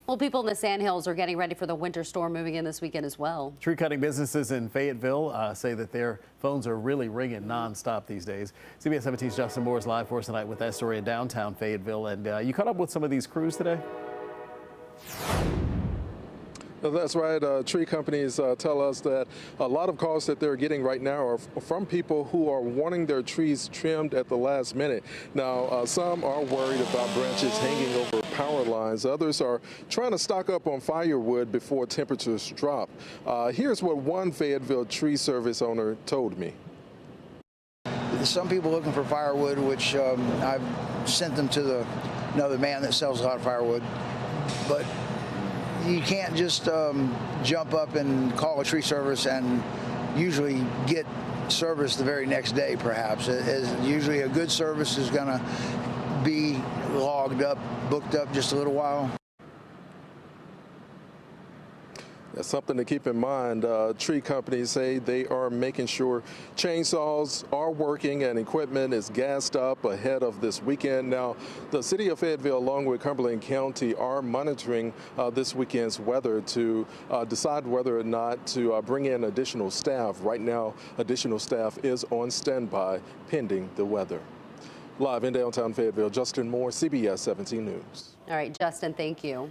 Well, people in the Sandhills are getting ready for the winter storm moving in this weekend as well. Tree cutting businesses in Fayetteville say that their phones are really ringing nonstop these days. CBS 17's Justin Moore is live for us tonight with that story in downtown Fayetteville. And you caught up with some of these crews today? That's right. Tree companies tell us that a lot of calls that they're getting right now are from people who are wanting their trees trimmed at the last minute. Now, some are worried about branches hanging over power lines. Others are trying to stock up on firewood before temperatures drop. Here's what one Fayetteville tree service owner told me. Some people looking for firewood, which I've sent them to another man that sells a lot of firewood. But you can't just jump up and call a tree service and usually get service the very next day, perhaps. Usually a good service is going to be logged up, booked up just a little while. That's something to keep in mind. Tree companies say they are making sure chainsaws are working and equipment is gassed up ahead of this weekend. Now, the city of Fayetteville, along with Cumberland County, are monitoring this weekend's weather to decide whether or not to bring in additional staff. Right now, additional staff is on standby pending the weather. Live in downtown Fayetteville, Justin Moore, CBS 17 News. All right, Justin, thank you.